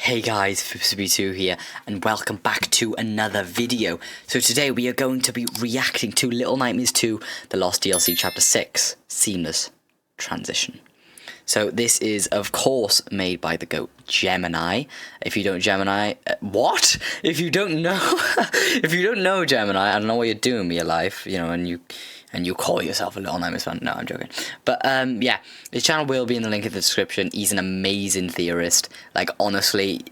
Hey guys, Fibsby2 here, and welcome back to another video. So today we are going to be reacting to Little Nightmares 2, The Lost DLC Chapter 6, Seamless Transition. So this is, of course, made by the GOAT Gemini. If you don't Gemini, what? If you don't know, if you don't know Gemini, I don't know what you're doing with your life, you know, and you call yourself a Little Nightmares fan. No, I'm joking. But yeah, his channel will be in the link in the description. He's an amazing theorist. Like, honestly,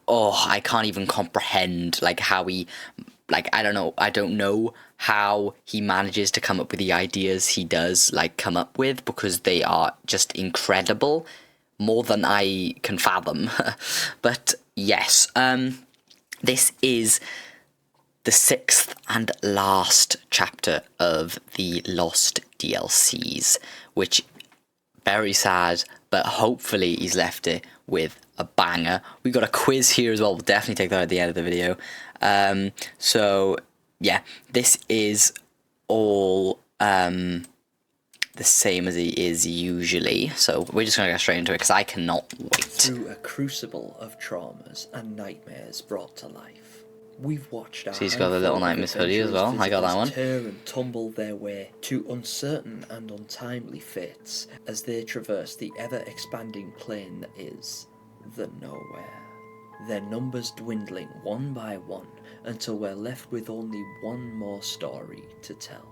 oh, I can't even comprehend like how he, like, I don't know how he manages to come up with the ideas he does come up with, because they are just incredible, more than I can fathom. But yes, this is the 6th and last chapter of the Lost DLCs, which, very sad, but hopefully he's left it with a banger. We got a quiz here as well. We'll definitely take that at the end of the video. So yeah, this is all the same as he is usually. So we're just gonna get straight into it because I cannot wait. Through a crucible of traumas and nightmares brought to life, we've watched our So he's got the Little Nightmares hoodie as well. I got that one. Tear and tumble their way to uncertain and untimely fates as they traverse the ever-expanding plane that is the nowhere. Their numbers dwindling one by one until we're left with only one more story to tell.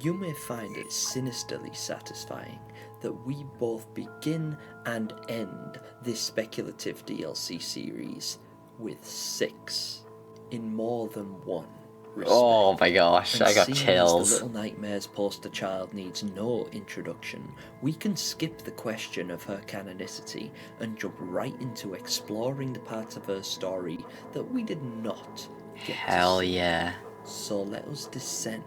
You may find it sinisterly satisfying that we both begin and end this speculative DLC series with 6 in more than one respect. Oh my gosh, I got chills. The Little Nightmares poster child needs no introduction. We can skip the question of her canonicity and jump right into exploring the parts of her story that we did not get Hell to see. yeah. So let us descend,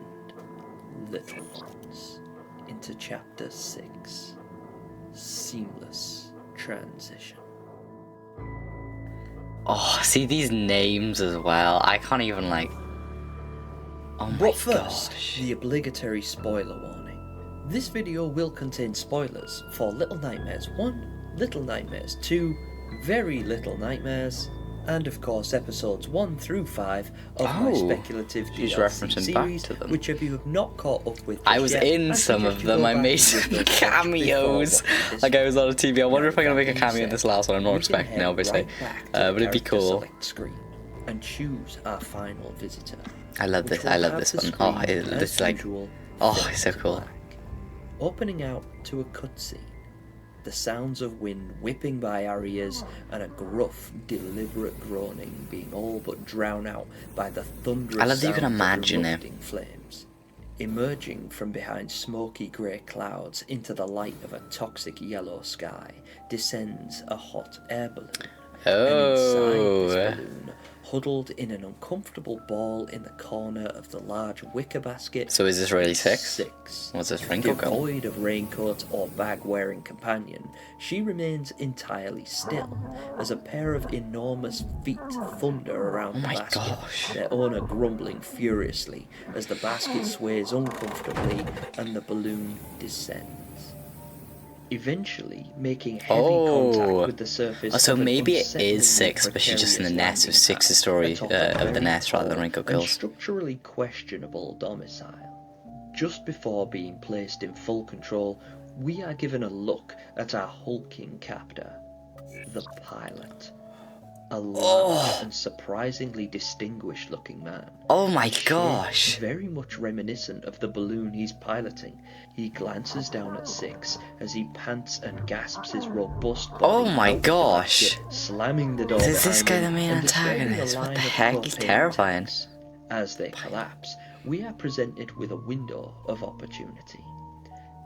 little ones, into chapter 6, Seamless Transition. Oh, see these names as well. I can't even oh my But first, gosh. the obligatory spoiler warning. This video will contain spoilers for Little Nightmares 1, Little Nightmares 2, Very Little Nightmares, and of course episodes 1 through 5 of my speculative she's DLC referencing back series, to them. which if you have not caught up with I was in some of them. I made some cameos. Like, I was on a TV. I wonder if I'm gonna make a cameo in this last one. I'm not expecting it, obviously, but it'd be cool. Screen and choose our final visitor. I love this. I love this one. Oh, it's like, oh, it's so cool. Opening out to a cutscene, the sounds of wind whipping by our ears and a gruff, deliberate groaning being all but drowned out by the thunderous I love that you can sound of imagine it. erupting flames. Emerging from behind smoky grey clouds into the light of a toxic yellow sky descends a hot air balloon. And inside this balloon, huddled in an uncomfortable ball in the corner of the large wicker basket. So is this really 6? 6. What's this wrinkle girl? Devoid of raincoat or bag-wearing companion, she remains entirely still as a pair of enormous feet thunder around the basket. Gosh. Their owner grumbling furiously as the basket sways uncomfortably and the balloon descends, eventually making heavy contact with the surface. So of an maybe it is 6, unsettlingly but she's just in the precarious nest. So 6's landing story pad atop a of the very nest rather than tall Wrinkle and Girls. structurally questionable domicile. Just before being placed in full control, we are given a look at our hulking captor, the pilot. A large and surprisingly distinguished looking man. Oh my Shape gosh. very much reminiscent of the balloon he's piloting. He glances down at 6 as he pants and gasps his robust body. Oh my out the gosh. basket, slamming the door Is this guy behind the him main and displaying antagonist? a What line the of heck? He's propane terrifying. tanks. As they collapse, we are presented with a window of opportunity.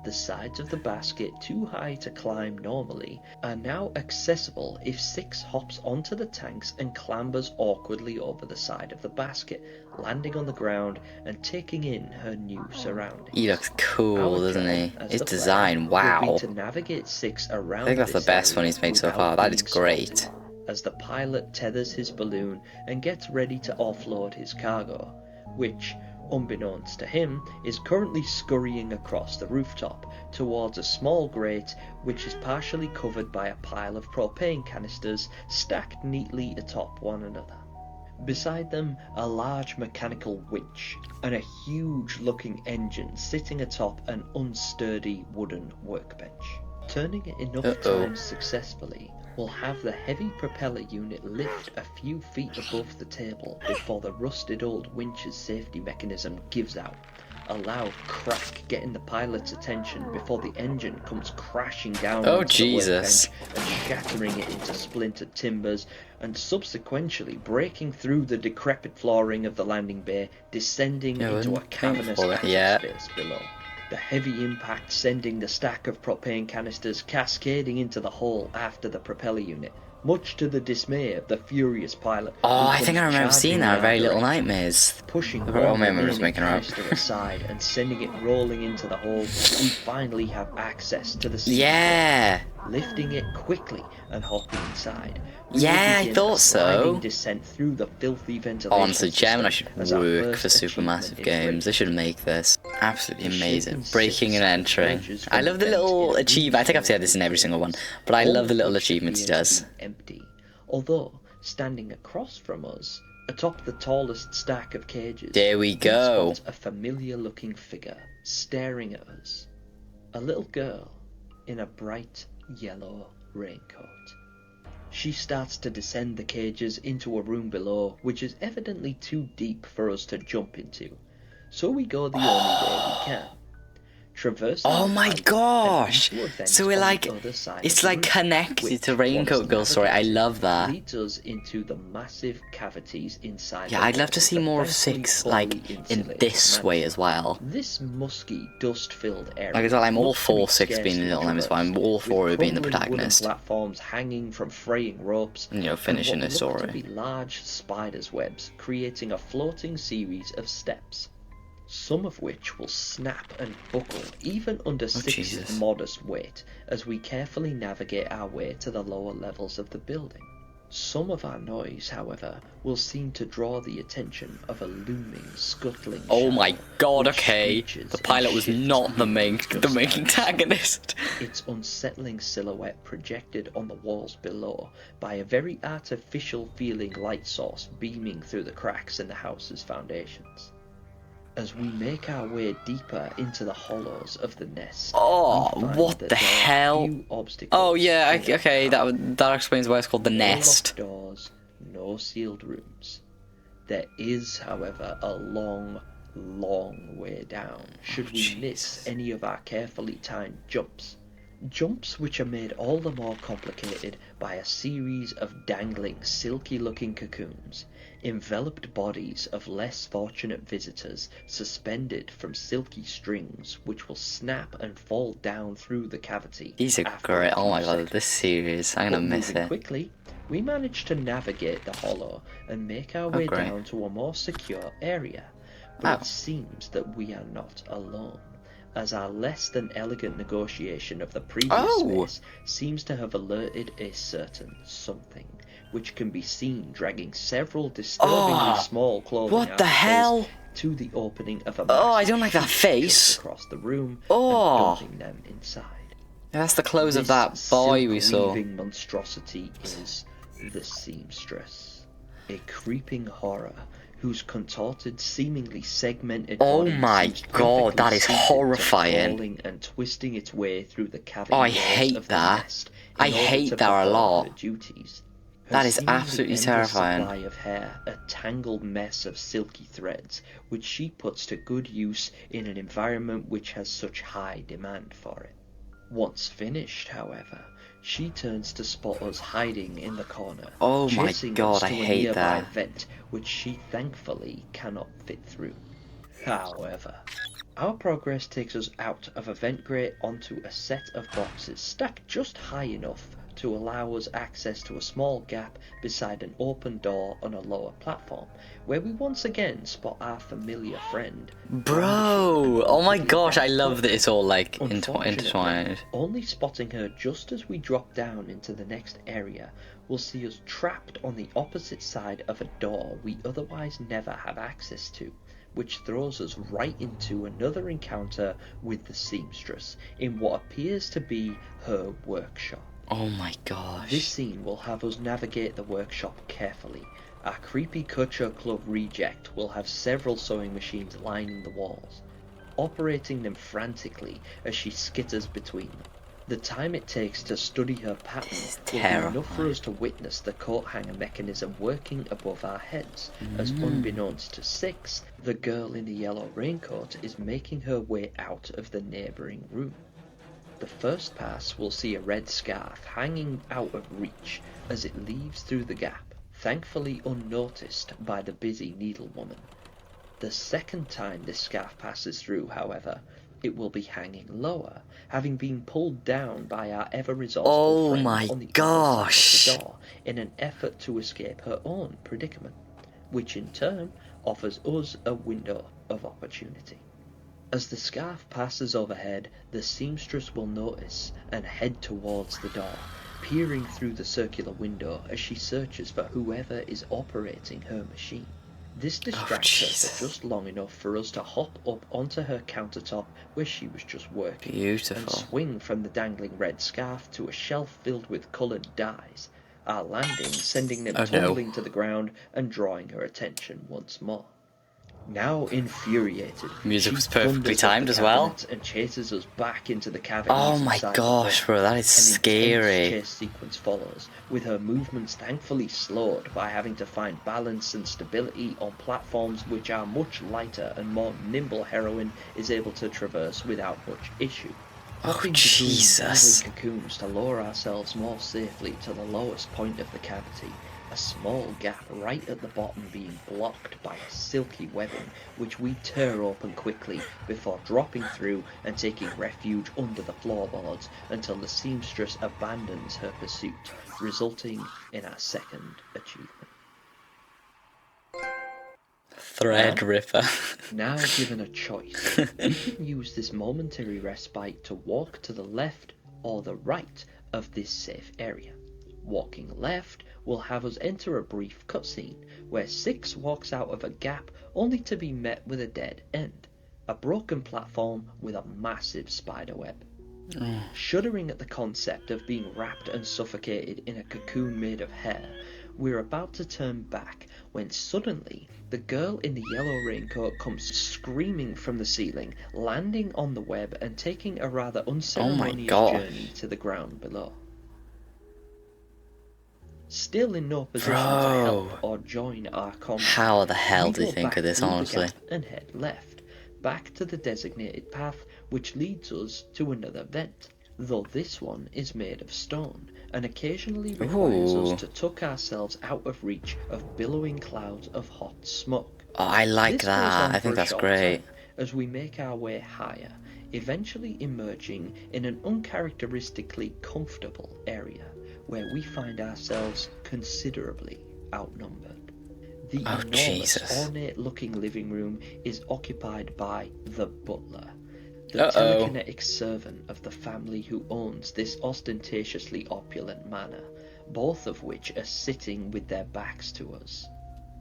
The sides of the basket, too high to climb normally, are now accessible if 6 hops onto the tanks and clambers awkwardly over the side of the basket, landing on the ground and taking in her new surroundings. He looks cool, doesn't he? As His the player design, will wow. be to navigate 6 around I think that's the this best one area he's made so without far. That is being great. spotted, as the pilot tethers his balloon and gets ready to offload his cargo, which, unbeknownst to him, is currently scurrying across the rooftop towards a small grate which is partially covered by a pile of propane canisters stacked neatly atop one another. Beside them, a large mechanical winch and a huge-looking engine sitting atop an unsturdy wooden workbench. Turning it enough times successfully will have the heavy propeller unit lift a few feet above the table before the rusted old winch's safety mechanism gives out. A loud crack getting the pilot's attention before the engine comes crashing down onto the workbench and shattering it into splintered timbers, and subsequently breaking through the decrepit flooring of the landing bay, descending into a cavernous space below. The heavy impact sending the stack of propane canisters cascading into the hole after the propeller unit, much to the dismay of the furious pilot. Oh, I think I remember seeing that in Very Little Nightmares. Pushing one remaining canister aside and sending it rolling into the hole, we finally have access to the Yeah. lifting it quickly and hopping inside. Yeah, I thought so. Descent through the filthy ventilation. Honestly, Gemini should work for supermassive games. They should make this. Absolutely amazing. Breaking and entering. I love the little achievement. I think I've said this in every single one, but I love the little achievements he does. Empty. Although, standing across from us, atop the tallest stack of cages, there we go. A familiar-looking figure staring at us. A little girl in a bright yellow raincoat. She starts to descend the cages into a room below, which is evidently too deep for us to jump into. So we go the only way we can. Traversing oh my gosh! So we're like, it's like connected to Raincoat Girl story. I love that. Leads us into the massive cavities inside. Yeah, I'd love to see more of 6 like in this way as well. This musky, dust-filled area. Like I said, I'm all for 6 being in Little Nightmares, but I'm all for her being the protagonist. Platforms hanging from fraying ropes, and, you know, finishing the story. To be large spiders' webs, creating a floating series of steps, some of which will snap and buckle even under 6's modest weight as we carefully navigate our way to the lower levels of the building. Some of our noise, however, will seem to draw the attention of a looming, scuttling shadow. Oh my god, okay. The pilot was not the main antagonist. Its unsettling silhouette projected on the walls below by a very artificial feeling light source beaming through the cracks in the house's foundations. As we make our way deeper into the hollows of the nest. Oh, what the hell? Oh yeah, okay, that explains why it's called the nest. No locked doors, no sealed rooms. There is, however, a long, long way down, should we miss any of our carefully timed jumps. Jumps which are made all the more complicated by a series of dangling, silky-looking cocoons, enveloped bodies of less fortunate visitors suspended from silky strings which will snap and fall down through the cavity. These are great. Oh my god, this series, I'm gonna miss it. Quickly, we manage to navigate the hollow and make our way down to a more secure area, but it seems that we are not alone, as our less than elegant negotiation of the previous space seems to have alerted a certain something, which can be seen dragging several disturbingly small clothing articles to the opening of a I don't like that face across the room and dumping them inside. Yeah, that's the close of that boy we saw. This monstrosity is the seamstress, a creeping horror whose contorted, seemingly segmented body my god, that is horrifying. Crawling and twisting its way through the cavity. I hate that. I hate that a lot. That is absolutely terrifying. Supply of hair, a tangled mess of silky threads, which she puts to good use in an environment which has such high demand for it. Once finished, however, she turns to spot us hiding in the corner. Oh my god, I hate that. Vent, which she thankfully cannot fit through. However, our progress takes us out of a vent grate onto a set of boxes stacked just high enough to allow us access to a small gap beside an open door on a lower platform, where we once again spot our familiar friend. Bro! Oh my gosh, I love that it's all like intertwined. Only spotting her just as we drop down into the next area will see us trapped on the opposite side of a door we otherwise never have access to, which throws us right into another encounter with the seamstress in what appears to be her workshop. Oh my gosh. This scene will have us navigate the workshop carefully. Our creepy Kutcher Club reject will have several sewing machines lining the walls, operating them frantically as she skitters between them. The time it takes to study her pattern will be enough for us to witness the coat hanger mechanism working above our heads, as unbeknownst to Six, the girl in the yellow raincoat is making her way out of the neighbouring room. The first pass will see a red scarf hanging out of reach as it leaves through the gap, thankfully unnoticed by the busy needlewoman. The second time this scarf passes through, however, it will be hanging lower, having been pulled down by our ever-resourceful friend on the other side of the door in an effort to escape her own predicament, which in turn offers us a window of opportunity. As the scarf passes overhead, the seamstress will notice and head towards the door, peering through the circular window as she searches for whoever is operating her machine. This distracts her for just long enough for us to hop up onto her countertop where she was just working. Beautiful. And swing from the dangling red scarf to a shelf filled with coloured dyes, our landing sending them tumbling to the ground and drawing her attention once more. Now infuriated, music she was perfectly thunders up timed the as well. cabinet and chases us back into the cavities. Oh my inside gosh, the bro, that is An scary. intense chase sequence follows, with her movements thankfully slowed by having to find balance and stability on platforms which our much lighter and more nimble heroine is able to traverse without much issue. Hopping between dangling cocoons to lower ourselves more safely to the lowest point of the cavity, a small gap right at the bottom being blocked by a silky webbing which we tear open quickly before dropping through and taking refuge under the floorboards until the seamstress abandons her pursuit, resulting in our second achievement. Threadripper. Now given a choice, we can use this momentary respite to walk to the left or the right of this safe area. Walking left will have us enter a brief cutscene where Six walks out of a gap only to be met with a dead end, a broken platform with a massive spiderweb. Shuddering at the concept of being wrapped and suffocated in a cocoon made of hair, we're about to turn back when suddenly the girl in the yellow raincoat comes screaming from the ceiling, landing on the web and taking a rather unceremonious journey to the ground below. Still in no position to help or join our comrade, how the hell do you think of this, honestly? And head left, back to the designated path, which leads us to another vent, though this one is made of stone, and occasionally requires us to tuck ourselves out of reach of billowing clouds of hot smoke. Oh, I like that. I think that's great. As we make our way higher, eventually emerging in an uncharacteristically comfortable area, where we find ourselves considerably outnumbered. The enormous, ornate-looking living room is occupied by the butler, the telekinetic servant of the family who owns this ostentatiously opulent manor, both of which are sitting with their backs to us.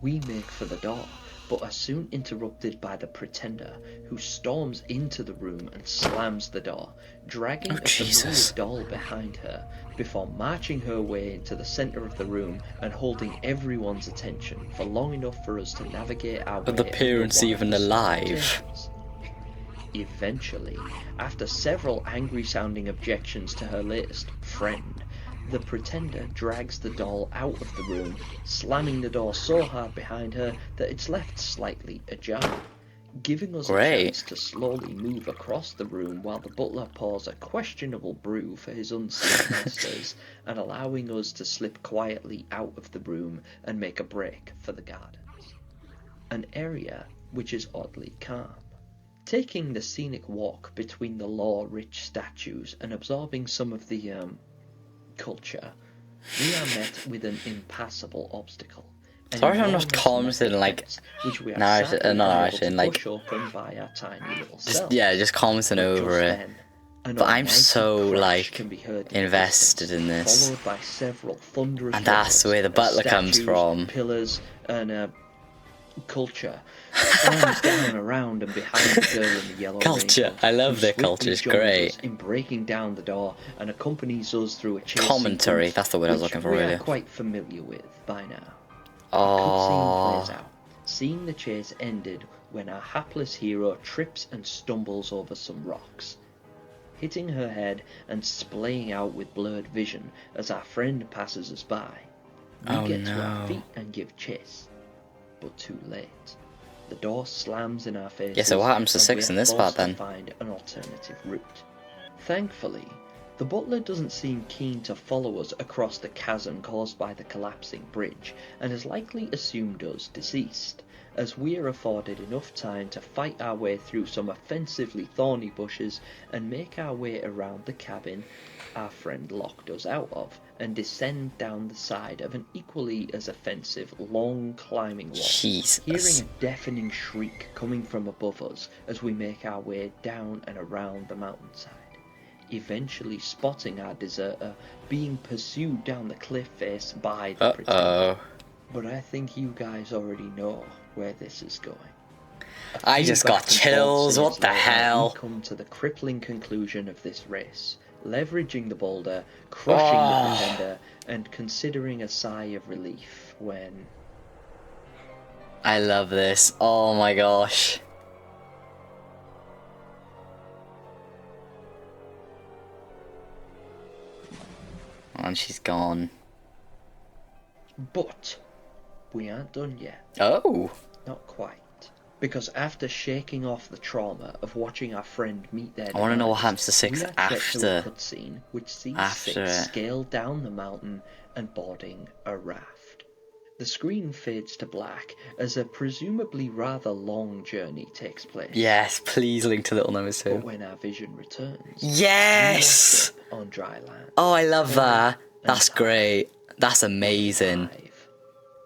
We make for the door, but are soon interrupted by the pretender, who storms into the room and slams the door, dragging a familiar doll behind her, before marching her way into the centre of the room and holding everyone's attention for long enough for us to navigate our way. The parents even alive. Eventually, after several angry-sounding objections to her latest friend, the pretender drags the doll out of the room, slamming the door so hard behind her that it's left slightly ajar, giving us a chance to slowly move across the room while the butler pours a questionable brew for his unseen masters, and allowing us to slip quietly out of the room and make a break for the gardens. An area which is oddly calm. Taking the scenic walk between the law-rich statues and absorbing some of the, culture, we are met with an impassable obstacle. Sorry I'm not commenting like narrating like just commenting over it. But I'm so like invested in this. And that's where the butler comes from. Pillars and Culture slams down around and behind the girl in the yellow Culture. raincoat, I love who their swiftly culture, it's joins great. us in breaking down the door and accompanies us through a chase Commentary, sequence that's the word I was which looking for we earlier. are quite familiar with by now. The Oh, cutscene plays out, seeing the chase ended when our hapless hero trips and stumbles over some rocks, hitting her head and splaying out with blurred vision as our friend passes us by. We Oh, get to our no. feet and give chase, but too late. The door slams in our faces. Yeah, so what happens to and Six we in are this forced part then? to find an alternative route. Thankfully, the butler doesn't seem keen to follow us across the chasm caused by the collapsing bridge, and has likely assumed us deceased, as we are afforded enough time to fight our way through some offensively thorny bushes and make our way around the cabin our friend locked us out of, and descend down the side of an equally as offensive long climbing wall, Jesus. hearing a deafening shriek coming from above us as we make our way down and around the mountainside, eventually spotting our deserter being pursued down the cliff face by the pretender. But I think you guys already know where this is going. I just got chills, what the hell? We come to the crippling conclusion of this race, leveraging the boulder, crushing the pretender, and considering a sigh of relief when... I love this. Oh my gosh. And she's gone. But we aren't done yet. Oh. Not quite. Because after shaking off the trauma of watching our friend meet their I want to know what demise, happens to Six we are set to a after. cutscene which sees after Six it. scale down the mountain and boarding a raft. The screen fades to black as a presumably rather long journey takes place. Yes, please link to Little Nightmares 2. But when our vision returns, Yes! we wash up on dry land. Oh, I love that. And That's time. great. That's amazing. Alive.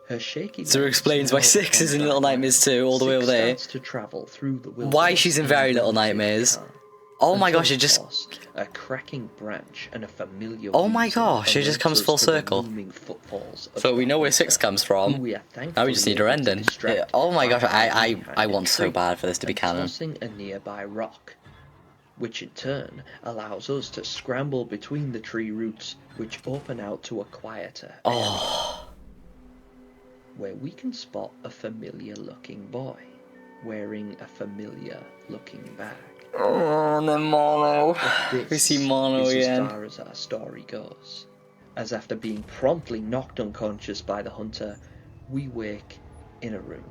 Her shaky So it legs explains why now Six is in on Little dry Nightmares land. 2 all the way Six over there. starts to travel through the Why she's in very Little Nightmares. Oh my gosh, it just... A cracking branch and a familiar Oh my weasel gosh, it just alerts comes us full to the circle. looming footfalls of So we know where the Six hunter, comes from. who we are Now we just need her thankfully able to ending. distract Oh my gosh, by I hiding behind a want so tree bad for this to be and canon. tossing a nearby rock, which in turn allows us to scramble between the tree roots, which open out to a quieter area, where we can spot a familiar-looking boy wearing a familiar-looking bag. Oh, and then Mono. This We see Mono is again. as far as our story goes, as after being promptly knocked unconscious by the hunter, we wake in a room.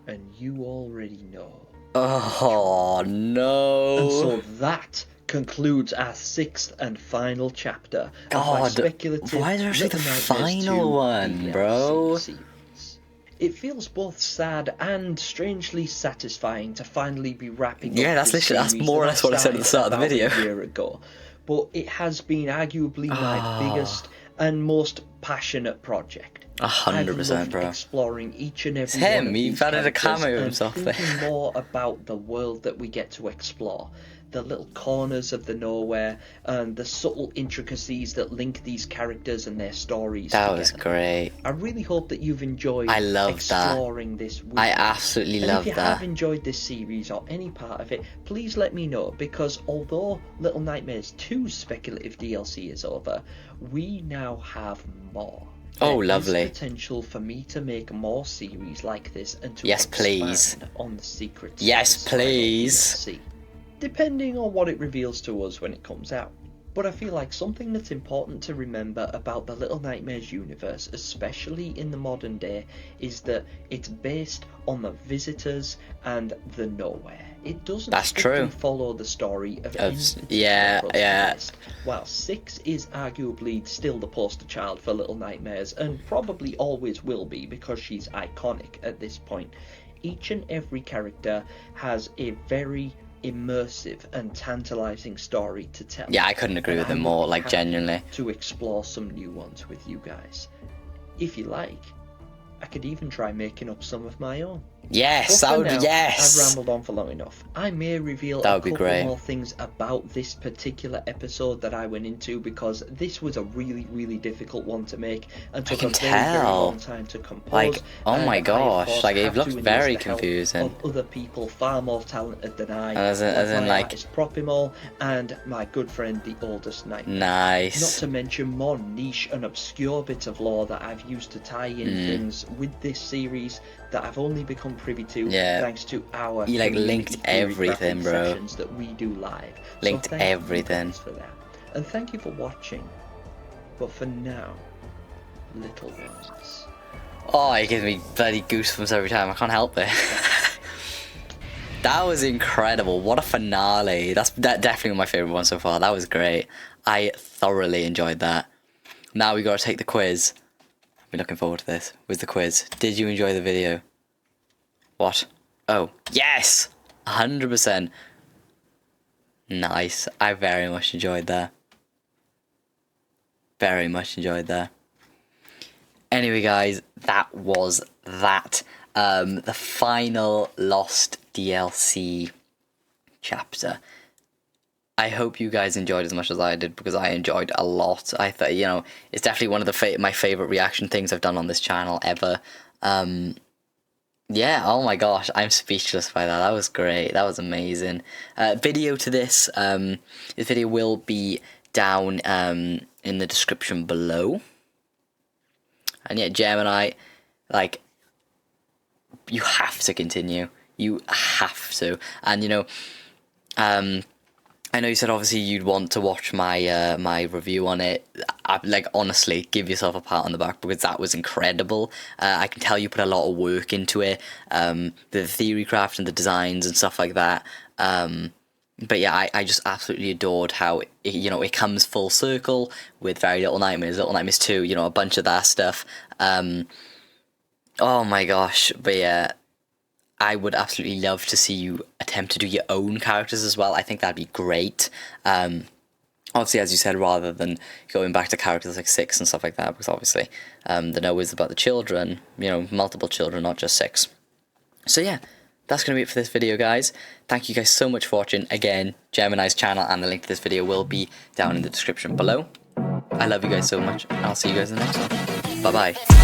And you already know. Oh, no. And so that concludes our sixth and final chapter of my God, speculative why is there actually the Little Nightmares 2 final one, DLC bro? series. It feels both sad and strangely satisfying to finally be wrapping up Yeah, that's this literally- that's series more or that less what I said at the start of the started video. about a year ago. But it has been arguably my biggest and most passionate project. 100%, bro. Exploring each and every It's him, one of he these added a characters cameo and himself there. thinking more about the world that we get to explore, the little corners of the nowhere, and the subtle intricacies that link these characters and their stories That together. was great. I really hope that you've enjoyed I love exploring this with I me. absolutely And love if you that. have enjoyed this series or any part of it, please let me know, because although Little Nightmares 2's speculative DLC is over, we now have more. Oh, There lovely. is potential for me to make more series like this and to Yes, expand please. on the secrets. Yes, of this final please. DLC, depending on what it reveals to us when it comes out. But I feel like something that's important to remember about the Little Nightmares universe, especially in the modern day, is that it's based on the visitors and the nowhere. It doesn't That's strictly true. follow the story of any particular yeah. protagonist. While 6 is arguably still the poster child for Little Nightmares, and probably always will be because she's iconic at this point, each and every character has a very immersive and tantalizing story to tell. Yeah, I couldn't agree And with I him would more, be like, happy genuinely. to explore some new ones with you guys. If you like, I could even try making up some of my own. Yes, But that for would be now, yes. I've rambled on for long enough. I may reveal That a would be couple great. more things about this particular episode that I went into, because this was a really, really difficult one to make and took a very, very long time to compose. Like, oh and my I, of gosh, course, like, it had looked to enlist very the help confusing. of other people far more talented than I, As in, my like, artist Propimo and my good friend the Oldest Nightmare. nice. Not to mention more niche and obscure bits of lore that I've used to tie in things with this series that I've only become privy to thanks to our You, like, community linked theory everything, crafting bro. sessions that we do live. Linked so thank everything. you guys for that, and thank you for watching. But for now, little ones. Oh, it gives me bloody goosebumps every time. I can't help it. That was incredible. What a finale. That's definitely my favourite one so far. That was great. I thoroughly enjoyed that. Now we got to take the quiz. I've been looking forward to this. With the quiz. Did you enjoy the video? What? Oh, yes! 100%. Nice. I very much enjoyed that. Very much enjoyed that. Anyway, guys, that was that. The final Lost DLC chapter. I hope you guys enjoyed as much as I did, because I enjoyed a lot. I thought, you know, it's definitely one of the my favorite reaction things I've done on this channel ever. Yeah, oh my gosh, I'm speechless by that. That was great. That was amazing. Video to this. This video will be down in the description below. And yeah, Gemini, like, you have to continue. You have to. And, you know, I know you said obviously you'd want to watch my my review on it. Like, honestly, give yourself a pat on the back, because that was incredible. I can tell you put a lot of work into it. The theory craft and the designs and stuff like that. But yeah, I just absolutely adored how it, you know, it comes full circle with very Little Nightmares, Little Nightmares 2, you know, a bunch of that stuff. Oh my gosh, but yeah, I would absolutely love to see you attempt to do your own characters as well. I think that'd be great. Obviously, as you said, rather than going back to characters like 6 and stuff like that, because obviously the No is about the children, you know, multiple children, not just 6. So yeah, that's going to be it for this video, guys. Thank you guys so much for watching. Again, Gemini's channel and the link to this video will be down in the description below. I love you guys so much, and I'll see you guys in the next one. Bye-bye.